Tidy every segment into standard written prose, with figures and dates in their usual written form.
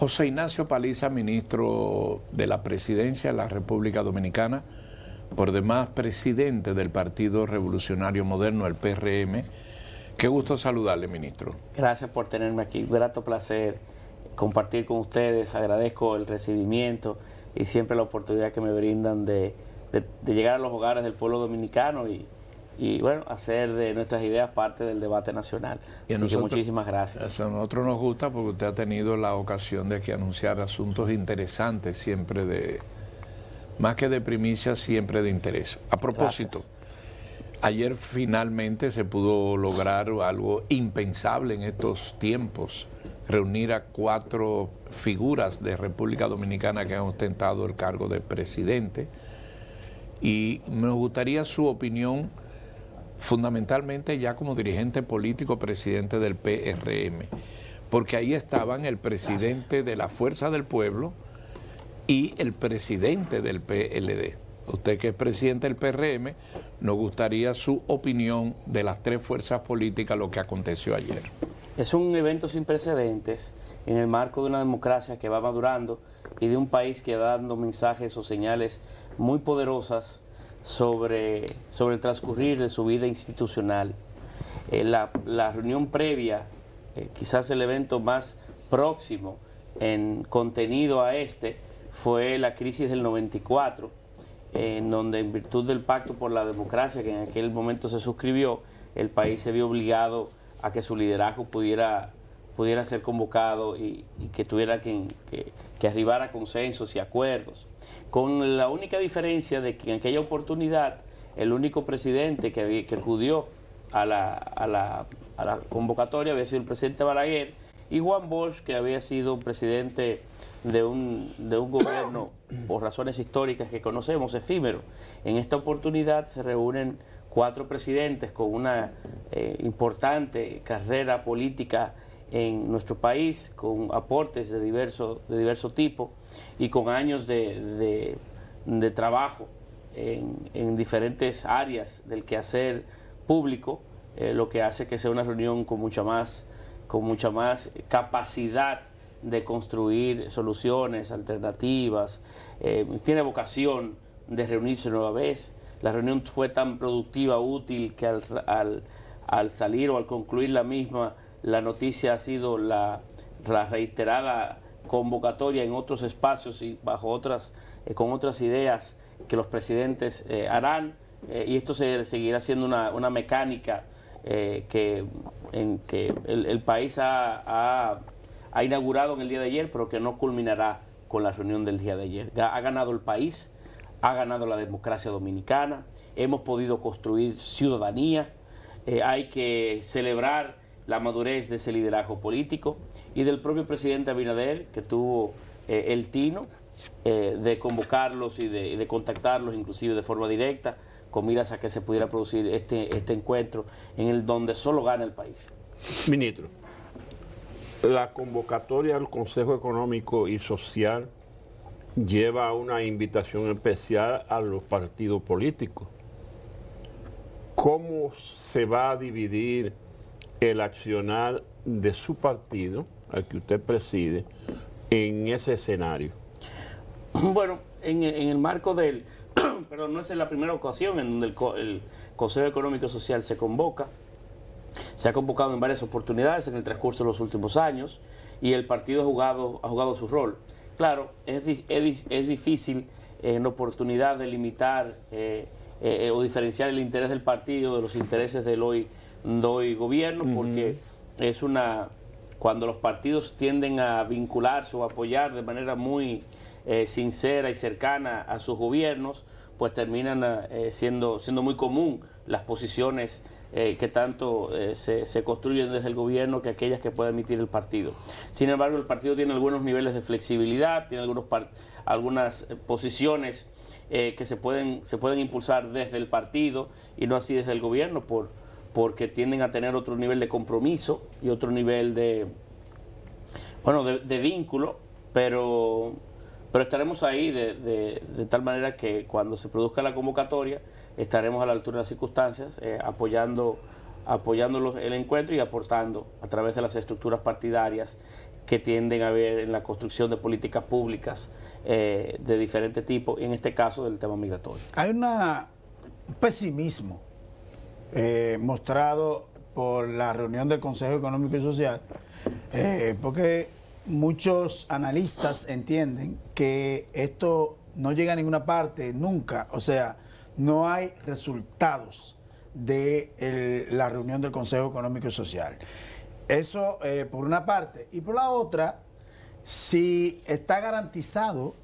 José Ignacio Paliza, ministro de la Presidencia de la República Dominicana, por demás presidente del Partido Revolucionario Moderno, el PRM. Qué gusto saludarle, ministro. Gracias por tenerme aquí. Grato placer compartir con ustedes. Agradezco el recibimiento y siempre la oportunidad que me brindan de llegar a los hogares del pueblo dominicano y bueno, hacer de nuestras ideas parte del debate nacional. Así que muchísimas gracias. A nosotros nos gusta porque usted ha tenido la ocasión de que anunciar asuntos interesantes, siempre más que de primicia, siempre de interés. A propósito, ayer finalmente se pudo lograr algo impensable en estos tiempos, reunir a 4 figuras de República Dominicana que han ostentado el cargo de presidente, y nos gustaría su opinión fundamentalmente ya como dirigente político, presidente del PRM, porque ahí estaban el presidente de la Fuerza del Pueblo y el presidente del PLD. Usted, que es presidente del PRM, nos gustaría su opinión de las 3 fuerzas políticas, lo que aconteció ayer. Es un evento sin precedentes en el marco de una democracia que va madurando y de un país que va dando mensajes o señales muy poderosas sobre el transcurrir de su vida institucional. La reunión previa, quizás el evento más próximo en contenido a fue la crisis del 94, en donde, en virtud del Pacto por la Democracia que en aquel momento se suscribió, el país se vio obligado a que su liderazgo pudiera ser convocado y que tuviera que arribar a consensos y acuerdos, con la única diferencia de que en aquella oportunidad el único presidente que acudió a la convocatoria había sido el presidente Balaguer, y Juan Bosch, que había sido presidente de un gobierno, por razones históricas que conocemos, efímero. En esta oportunidad se reúnen 4 presidentes con una importante carrera política en nuestro país, con aportes de diverso tipo y con años de trabajo en diferentes áreas del quehacer público, lo que hace que sea una reunión con mucha más capacidad de construir soluciones, alternativas. Tiene vocación de reunirse nueva vez. La reunión fue tan productiva, útil, que al salir o al concluir la misma, la noticia ha sido la reiterada convocatoria en otros espacios y con otras ideas que los presidentes harán, y esto seguirá siendo una mecánica que el país ha inaugurado en el día de ayer, pero que no culminará con la reunión del día de ayer. Ha ganado el país, ha ganado la democracia dominicana, hemos podido construir ciudadanía, hay que celebrar la madurez de ese liderazgo político y del propio presidente Abinader, que tuvo el tino de convocarlos y de contactarlos, inclusive de forma directa, con miras a que se pudiera producir este encuentro en el donde solo gana el país. Ministro, la convocatoria al Consejo Económico y Social lleva una invitación especial a los partidos políticos. ¿Cómo se va a dividir el accionar de su partido, al que usted preside, en ese escenario? Bueno, en el marco pero no es en la primera ocasión en donde el Consejo Económico y Social se convoca. Se ha convocado en varias oportunidades en el transcurso de los últimos años y el partido ha jugado su rol. Claro, es difícil en oportunidad de limitar o diferenciar el interés del partido de los intereses del hoy gobierno, porque cuando los partidos tienden a vincularse o apoyar de manera muy sincera y cercana a sus gobiernos, pues terminan siendo muy común las posiciones que tanto se construyen desde el gobierno que aquellas que puede emitir el partido. Sin embargo, el partido tiene algunos niveles de flexibilidad, tiene algunas posiciones que se pueden impulsar desde el partido y no así desde el gobierno, porque tienden a tener otro nivel de compromiso y otro nivel de vínculo, pero estaremos ahí de tal manera que cuando se produzca la convocatoria estaremos a la altura de las circunstancias, apoyando apoyando el encuentro y aportando a través de las estructuras partidarias que tienden a haber en la construcción de políticas públicas de diferente tipo, y en este caso del tema migratorio. Hay un pesimismo mostrado por la reunión del Consejo Económico y Social, porque muchos analistas entienden que esto no llega a ninguna parte nunca, o sea, no hay resultados de la reunión del Consejo Económico y Social. Eso por una parte. Y por la otra, si está garantizado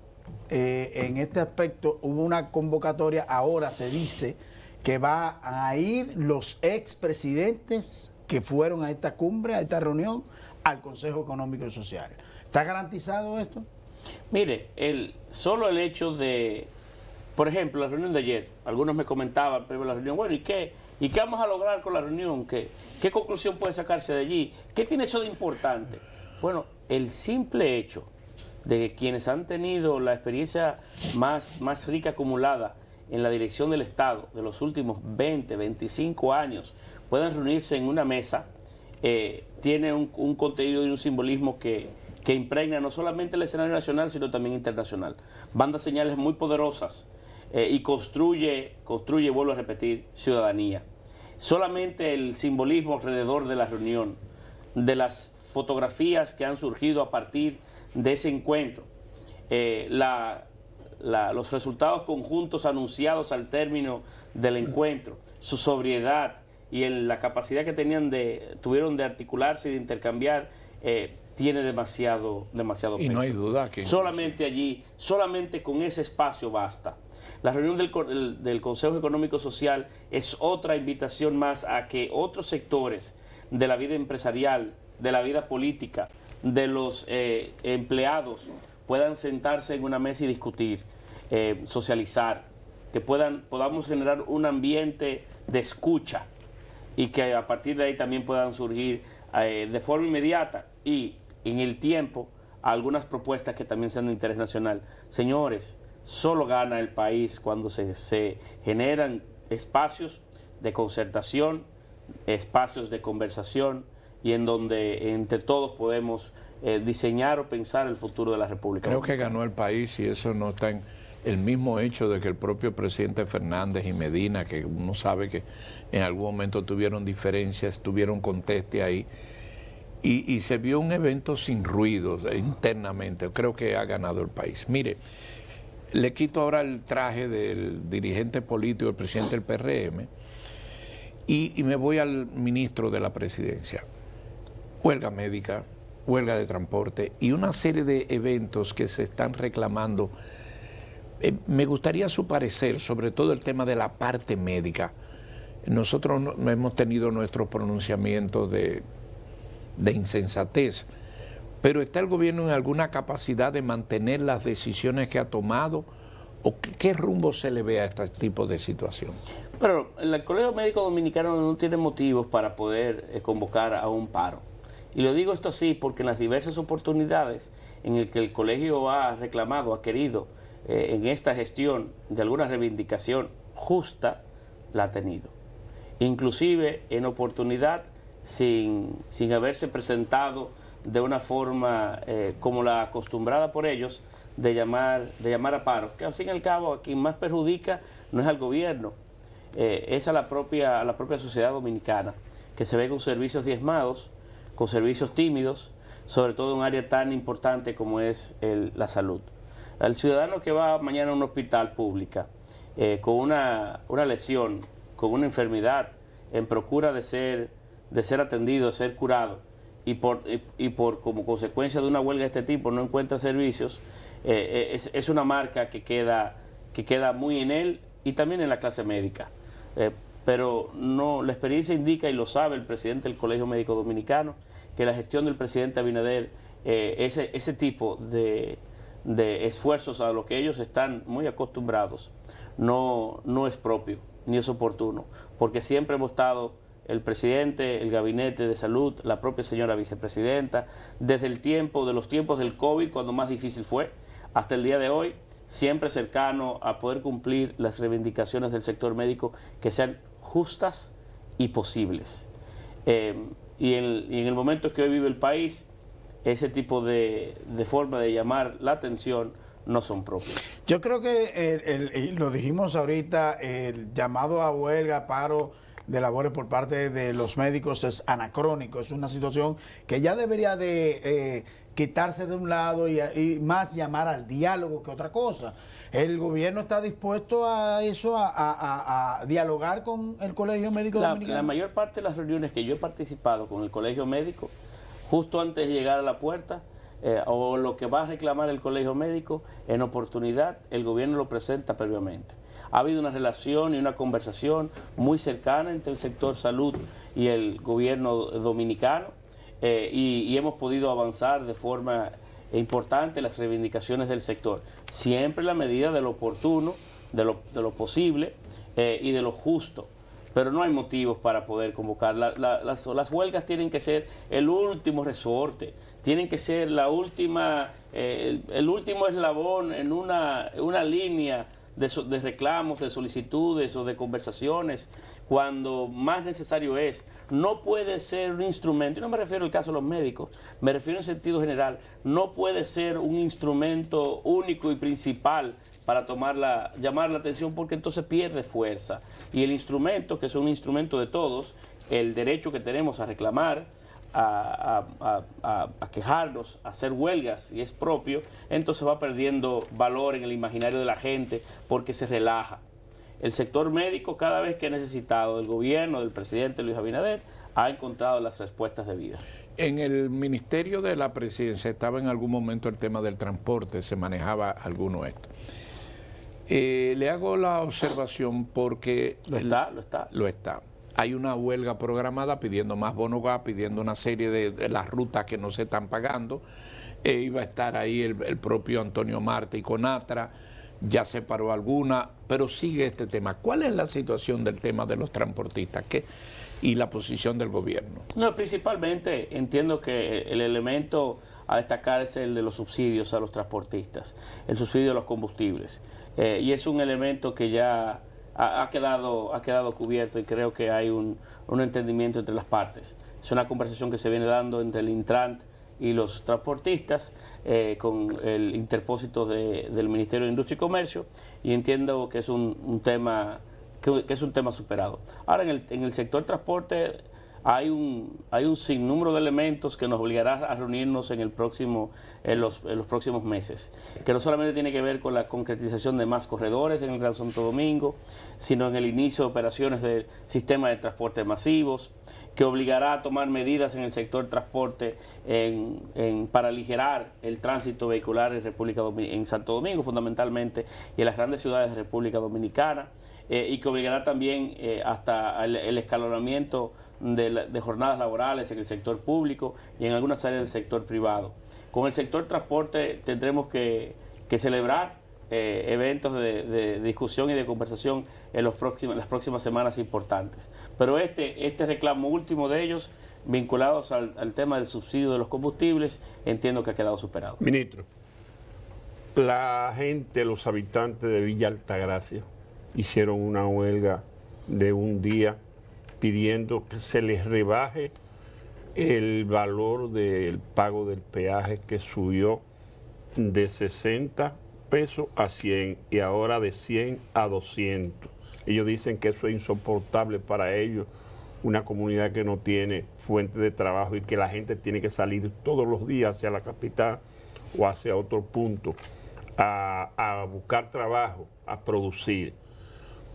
en este aspecto, hubo una convocatoria, ahora se dice que va a ir los expresidentes que fueron a esta cumbre, a esta reunión, al Consejo Económico y Social. ¿Está garantizado esto? Mire, solo el hecho de, por ejemplo, la reunión de ayer, algunos me comentaban previo a la reunión, bueno, ¿y qué vamos a lograr con la reunión? ¿Qué conclusión puede sacarse de allí? ¿Qué tiene eso de importante? Bueno, el simple hecho de que quienes han tenido la experiencia más rica acumulada en la dirección del Estado de los últimos 20, 25 años puedan reunirse en una mesa, tiene un contenido y un simbolismo que impregna no solamente el escenario nacional, sino también internacional. Manda señales muy poderosas y construye, vuelvo a repetir, ciudadanía. Solamente el simbolismo alrededor de la reunión, de las fotografías que han surgido a partir de ese encuentro, los resultados conjuntos anunciados al término del encuentro, su sobriedad y la capacidad que tuvieron de articularse y de intercambiar, tiene demasiado peso. Y no hay duda que solamente allí, solamente con ese espacio basta. La reunión del Consejo Económico Social es otra invitación más a que otros sectores de la vida empresarial, de la vida política, de los empleados puedan sentarse en una mesa y discutir, socializar, que podamos generar un ambiente de escucha y que a partir de ahí también puedan surgir de forma inmediata y en el tiempo algunas propuestas que también sean de interés nacional. Señores, solo gana el país cuando se generan espacios de concertación, espacios de conversación y en donde entre todos podemos diseñar o pensar el futuro de la República. Creo que ganó el país y eso no está en el mismo hecho de que el propio presidente Fernández y Medina, que uno sabe que en algún momento tuvieron diferencias, tuvieron conteste ahí, y se vio un evento sin ruidos internamente. Creo que ha ganado el país. Mire, le quito ahora el traje del dirigente político, el presidente del PRM, y me voy al ministro de la presidencia. Huelga médica, huelga de transporte y una serie de eventos que se están reclamando. Me gustaría su parecer sobre todo el tema de la parte médica. Nosotros no hemos tenido nuestros pronunciamientos de insensatez, pero ¿está el gobierno en alguna capacidad de mantener las decisiones que ha tomado? ¿O qué rumbo se le ve a este tipo de situación? Pero el Colegio Médico Dominicano no tiene motivos para poder convocar a un paro. Y lo digo esto así porque en las diversas oportunidades en el que el colegio ha reclamado, ha querido, en esta gestión de alguna reivindicación justa, la ha tenido. Inclusive en oportunidad sin haberse presentado de una forma como la acostumbrada por ellos de llamar a paro, que al fin y al cabo a quien más perjudica no es al gobierno, es a la propia sociedad dominicana, que se ve con servicios diezmados, con servicios tímidos, sobre todo en un área tan importante como es la salud. El ciudadano que va mañana a un hospital público con una lesión, con una enfermedad, en procura de ser atendido, de ser curado, y por como consecuencia de una huelga de este tipo no encuentra servicios, es una marca que queda muy en él y también en la clase médica. Pero no, la experiencia indica, y lo sabe el presidente del Colegio Médico Dominicano, que la gestión del presidente Abinader, ese tipo de esfuerzos a los que ellos están muy acostumbrados, no es propio ni es oportuno, porque siempre hemos estado el presidente, el gabinete de salud, la propia señora vicepresidenta, desde los tiempos del COVID, cuando más difícil fue, hasta el día de hoy, siempre cercano a poder cumplir las reivindicaciones del sector médico que sean justas y posibles. Y en el momento que hoy vive el país, ese tipo de forma de llamar la atención no son propios. Yo creo que, y lo dijimos ahorita, el llamado a huelga, paro de labores por parte de los médicos es anacrónico, es una situación que ya debería de quitarse de un lado y más llamar al diálogo que otra cosa. El gobierno está dispuesto a eso, a dialogar con el Colegio Médico Dominicano. La mayor parte de las reuniones que yo he participado con el Colegio Médico, justo antes de llegar a la puerta, o lo que va a reclamar el Colegio Médico, en oportunidad el gobierno lo presenta previamente. Ha habido una relación y una conversación muy cercana entre el sector salud y el gobierno dominicano, y hemos podido avanzar de forma importante las reivindicaciones del sector, siempre en la medida de lo oportuno, de lo posible y de lo justo. Pero no hay motivos para poder convocar. Las huelgas tienen que ser el último resorte, tienen que ser la última, el último eslabón en una línea de reclamos, de solicitudes o de conversaciones, cuando más necesario es. No puede ser un instrumento, y no me refiero al caso de los médicos, me refiero en sentido general, no puede ser un instrumento único y principal para llamar la atención, porque entonces pierde fuerza. Y el instrumento, que es un instrumento de todos, el derecho que tenemos a reclamar, a quejarnos, a hacer huelgas, y es propio, entonces va perdiendo valor en el imaginario de la gente porque se relaja. El sector médico, cada vez que ha necesitado del gobierno, del presidente Luis Abinader, ha encontrado las respuestas debidas. En el Ministerio de la Presidencia estaba en algún momento el tema del transporte, se manejaba alguno esto. Le hago la observación porque... Lo está. Hay una huelga programada pidiendo más bono gas, pidiendo una serie de las rutas que no se están pagando. Iba a estar ahí el propio Antonio Marte y Conatra, ya se paró alguna, pero sigue este tema. ¿Cuál es la situación del tema de los transportistas y la posición del gobierno? No, principalmente entiendo que el elemento a destacar es el de los subsidios a los transportistas, el subsidio a los combustibles. Y es un elemento que ya ha quedado cubierto, y creo que hay un entendimiento entre las partes. Es una conversación que se viene dando entre el Intrant y los transportistas, con el interpósito del Ministerio de Industria y Comercio, y entiendo que es un tema superado. Ahora, en el sector transporte hay un sinnúmero de elementos que nos obligará a reunirnos en los próximos meses, que no solamente tiene que ver con la concretización de más corredores en el Gran Santo Domingo, sino en el inicio de operaciones del sistema de transporte masivos, que obligará a tomar medidas en el sector transporte para aligerar el tránsito vehicular en Santo Domingo fundamentalmente, y en las grandes ciudades de República Dominicana, y que obligará también hasta el escalonamiento de jornadas laborales en el sector público y en algunas áreas del sector privado. Con el sector transporte tendremos que celebrar eventos de discusión y de conversación en las próximas semanas importantes. Pero este reclamo último de ellos, vinculados al tema del subsidio de los combustibles, entiendo que ha quedado superado. Ministro, la gente, los habitantes de Villa Altagracia hicieron una huelga de un día pidiendo que se les rebaje el valor del pago del peaje, que subió de 60 pesos a 100 y ahora de 100 a 200. Ellos dicen que eso es insoportable para ellos, una comunidad que no tiene fuente de trabajo y que la gente tiene que salir todos los días hacia la capital o hacia otro punto a buscar trabajo, a producir.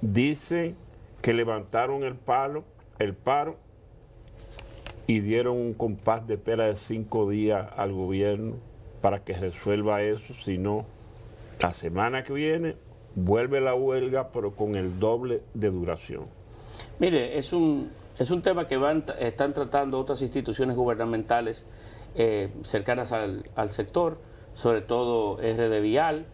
Dicen que levantaron el paro y dieron un compás de espera de 5 días al gobierno para que resuelva eso. Si no, la semana que viene vuelve la huelga, pero con el doble de duración. Mire, es un tema que están tratando otras instituciones gubernamentales cercanas al sector, sobre todo RD Vial,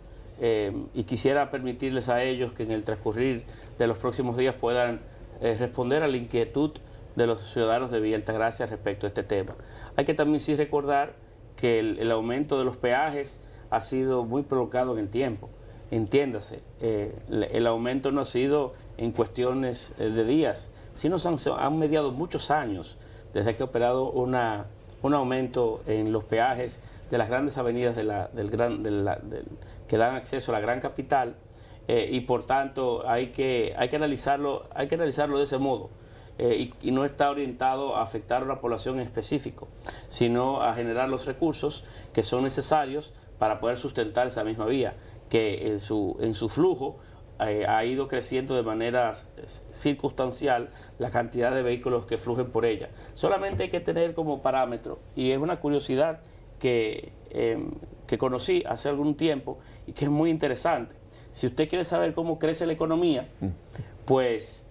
y quisiera permitirles a ellos que en el transcurrir de los próximos días puedan responder a la inquietud de los ciudadanos de Villa Altagracia respecto a este tema. Hay que también sí recordar que el aumento de los peajes ha sido muy prolongado en el tiempo. Entiéndase, el aumento no ha sido en cuestiones de días, sí nos han mediado muchos años desde que ha operado un aumento en los peajes de las grandes avenidas que dan acceso a la gran capital, y por tanto hay que analizarlo de ese modo. Y no está orientado a afectar a una población en específico, sino a generar los recursos que son necesarios para poder sustentar esa misma vía, que en su flujo ha ido creciendo de manera circunstancial la cantidad de vehículos que fluyen por ella. Solamente hay que tener como parámetro, y es una curiosidad que conocí hace algún tiempo y que es muy interesante. Si usted quiere saber cómo crece la economía, pues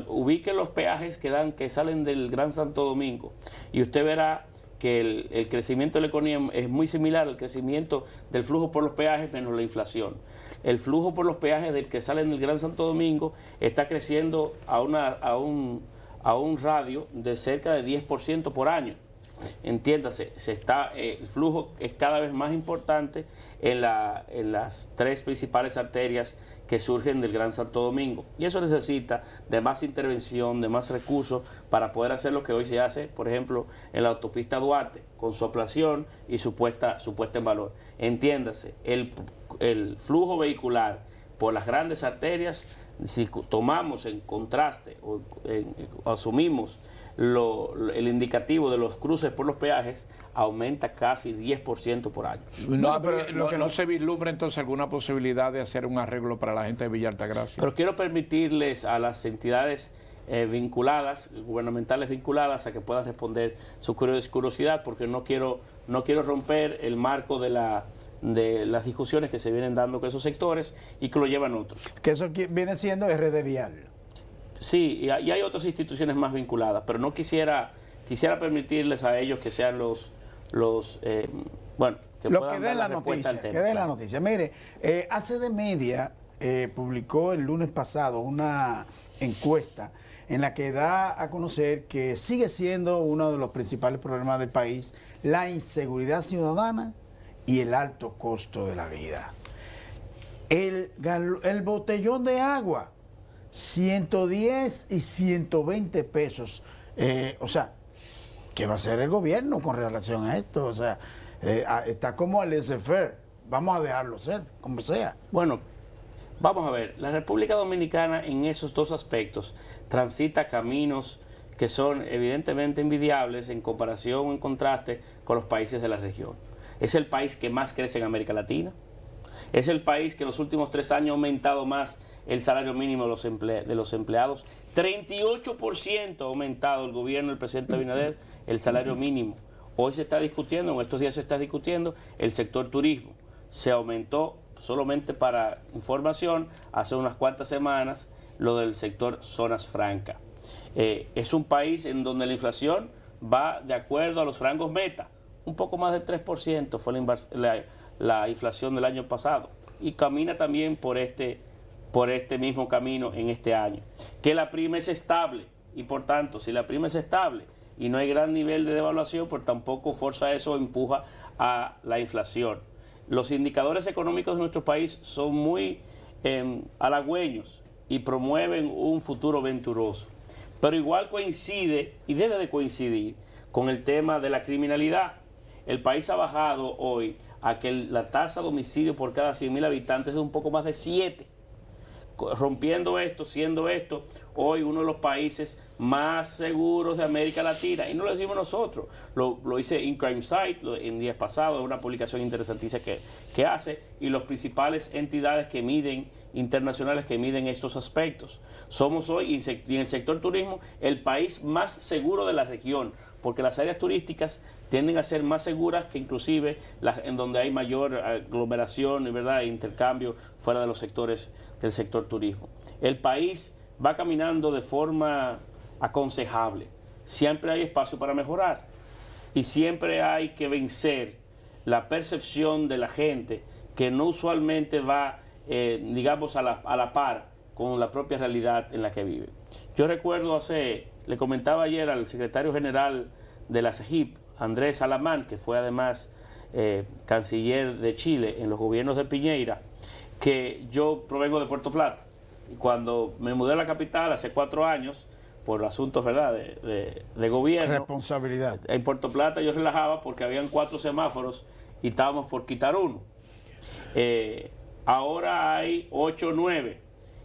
ubique los peajes que salen del Gran Santo Domingo y usted verá que el crecimiento de la economía es muy similar al crecimiento del flujo por los peajes menos la inflación. El flujo por los peajes del que salen del Gran Santo Domingo está creciendo a un radio de cerca de 10% por año. Entiéndase, el flujo es cada vez más importante en las tres principales arterias que surgen del Gran Santo Domingo. Y eso necesita de más intervención, de más recursos para poder hacer lo que hoy se hace, por ejemplo, en la autopista Duarte, con su ampliación y su puesta en valor. Entiéndase, el flujo vehicular por las grandes arterias, si tomamos en contraste o asumimos el indicativo de los cruces por los peajes, aumenta casi 10% por año. No se vislumbra entonces alguna posibilidad de hacer un arreglo para la gente de Villa Altagracia. Pero quiero permitirles a las entidades vinculadas, gubernamentales vinculadas, a que puedan responder su curiosidad, porque no quiero romper el marco de las discusiones que se vienen dando con esos sectores y que lo llevan otros. Que eso viene siendo RD Vial. Sí, y hay otras instituciones más vinculadas, pero no quisiera permitirles a ellos que sean que den la noticia, que den la noticia. Mire, ACD Media publicó el lunes pasado una encuesta en la que da a conocer que sigue siendo uno de los principales problemas del país la inseguridad ciudadana y el alto costo de la vida. El botellón de agua, 110 y 120 pesos. O sea, ¿qué va a hacer el gobierno con relación a esto? O sea, está como al laissez-faire. Vamos a dejarlo ser, como sea. Bueno, vamos a ver. La República Dominicana en esos dos aspectos transita caminos que son evidentemente envidiables en comparación, en contraste con los países de la región. Es el país que más crece en América Latina. Es el país que en los últimos 3 años ha aumentado más el salario mínimo de los empleados. 38% ha aumentado el gobierno del presidente Abinader el salario mínimo. Hoy se está discutiendo, en estos días se está discutiendo el sector turismo. Se aumentó, solamente para información, hace unas cuantas semanas, lo del sector zonas francas. Es un país en donde la inflación va de acuerdo a los rangos meta. Un poco más del 3% fue la inflación del año pasado. Y camina también por este mismo camino en este año. Que la prima es estable, y por tanto, si la prima es estable y no hay gran nivel de devaluación, pues tampoco forza eso o empuja a la inflación. Los indicadores económicos de nuestro país son muy halagüeños y promueven un futuro venturoso. Pero igual coincide, y debe de coincidir, con el tema de la criminalidad. El país ha bajado hoy a que la tasa de homicidio por cada 100.000 habitantes es un poco más de 7. Siendo esto hoy uno de los países más seguros de América Latina. Y no lo decimos nosotros, lo hice en Crime Site en días pasados, una publicación interesantísima que hace, y las principales entidades internacionales que miden estos aspectos. Somos hoy, en el sector turismo, el país más seguro de la región, porque las áreas turísticas tienden a ser más seguras que inclusive en donde hay mayor aglomeración, ¿verdad?, e intercambio fuera de los sectores del sector turismo. El país va caminando de forma aconsejable. Siempre hay espacio para mejorar y siempre hay que vencer la percepción de la gente que no usualmente va, digamos, a la par con la propia realidad en la que vive. Yo recuerdo le comentaba ayer al secretario general de la CEGIP, Andrés Alamán, que fue además canciller de Chile en los gobiernos de Piñera, que yo provengo de Puerto Plata. Y cuando me mudé a la capital hace 4 años, por asuntos, ¿verdad?, de gobierno. Responsabilidad. En Puerto Plata yo relajaba porque habían 4 semáforos y estábamos por quitar uno. Ahora hay 8 o 9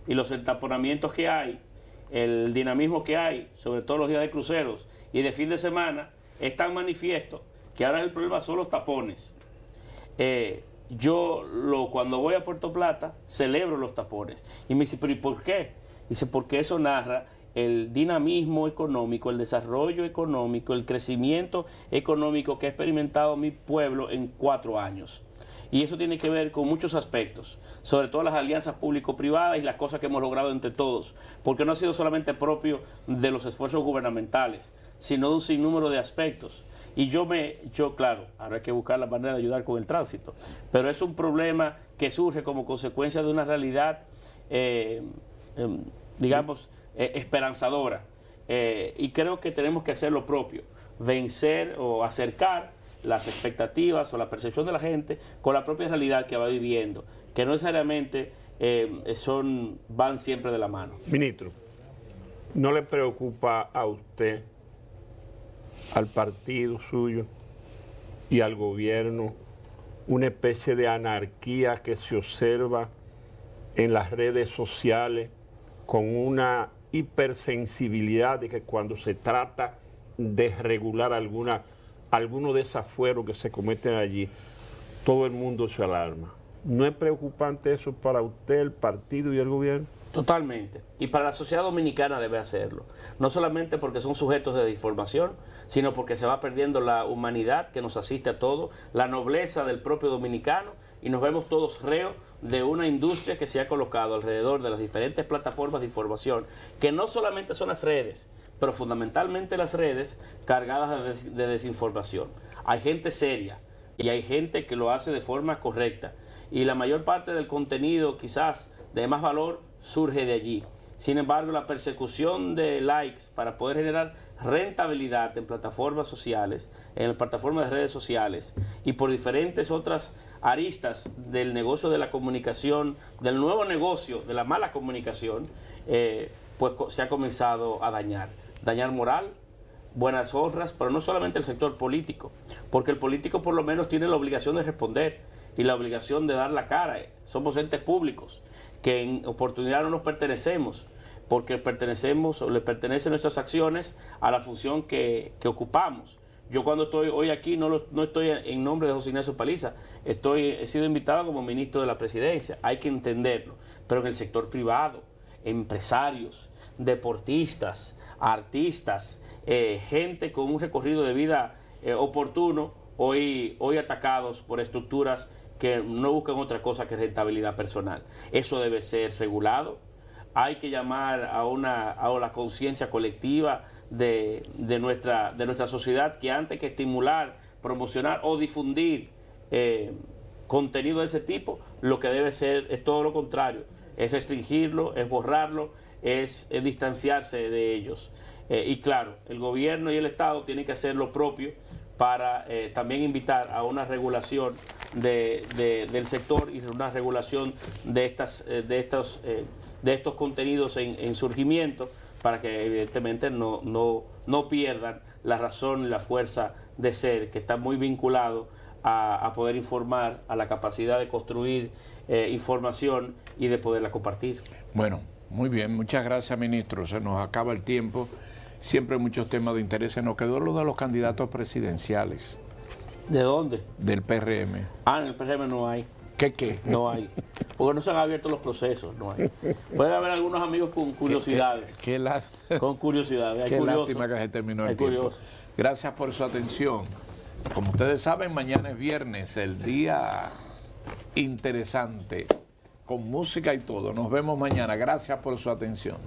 y los entaponamientos que hay, el dinamismo que hay, sobre todo los días de cruceros y de fin de semana, es tan manifiesto que ahora el problema son los tapones. Cuando voy a Puerto Plata celebro los tapones y me dice, ¿pero y por qué? Dice, porque eso narra el dinamismo económico, el desarrollo económico, el crecimiento económico que ha experimentado mi pueblo en 4 años. Y eso tiene que ver con muchos aspectos, sobre todo las alianzas público-privadas y las cosas que hemos logrado entre todos, porque no ha sido solamente propio de los esfuerzos gubernamentales, sino de un sinnúmero de aspectos. Y claro, ahora hay que buscar la manera de ayudar con el tránsito, pero es un problema que surge como consecuencia de una realidad, esperanzadora. Y creo que tenemos que hacer lo propio, vencer o acercar las expectativas o la percepción de la gente con la propia realidad que va viviendo, que no necesariamente van siempre de la mano. Ministro, ¿no le preocupa a usted, al partido suyo y al gobierno una especie de anarquía que se observa en las redes sociales, con una hipersensibilidad de que cuando se trata de regular alguno de desafueros que se cometen allí, todo el mundo se alarma? ¿No es preocupante eso para usted, el partido y el gobierno? Totalmente. Y para la sociedad dominicana debe hacerlo. No solamente porque son sujetos de desinformación, sino porque se va perdiendo la humanidad que nos asiste a todos, la nobleza del propio dominicano, y nos vemos todos reos de una industria que se ha colocado alrededor de las diferentes plataformas de información, que no solamente son las redes, pero fundamentalmente las redes cargadas de desinformación. Hay gente seria y hay gente que lo hace de forma correcta, y la mayor parte del contenido quizás de más valor surge de allí. Sin embargo, la persecución de likes para poder generar rentabilidad en plataformas sociales, en plataformas de redes sociales y por diferentes otras aristas del negocio de la comunicación, del nuevo negocio de la mala comunicación, pues se ha comenzado a dañar moral, buenas honras, pero no solamente el sector político, porque el político por lo menos tiene la obligación de responder y la obligación de dar la cara. Somos entes públicos que en oportunidad no nos pertenecemos, porque le pertenecen nuestras acciones a la función que ocupamos. Yo cuando estoy hoy aquí no estoy en nombre de José Ignacio Paliza, he sido invitado como ministro de la presidencia, hay que entenderlo, pero en el sector privado, empresarios, deportistas, artistas, gente con un recorrido de vida oportuno, hoy atacados por estructuras que no buscan otra cosa que rentabilidad personal. Eso debe ser regulado. Hay que llamar a la conciencia colectiva de nuestra sociedad, que antes que estimular, promocionar o difundir contenido de ese tipo, lo que debe ser es todo lo contrario, es restringirlo, es borrarlo, es distanciarse de ellos. Y claro, el gobierno y el Estado tienen que hacer lo propio para también invitar a una regulación del sector y una regulación de estos contenidos en surgimiento, para que evidentemente no pierdan la razón y la fuerza de ser, que está muy vinculado a poder informar, a la capacidad de construir información y de poderla compartir. Bueno, muy bien, muchas gracias, ministro. Se nos acaba el tiempo. Siempre muchos temas de interés. Se nos quedó lo de los candidatos presidenciales. ¿De dónde? Del PRM. En el PRM no hay. ¿Qué? No hay. Porque no se han abierto los procesos, no hay. Puede haber algunos amigos con curiosidades. Con curiosidades. Qué lástima que se terminó el tiempo. Gracias por su atención. Como ustedes saben, mañana es viernes, el día interesante, con música y todo. Nos vemos mañana. Gracias por su atención.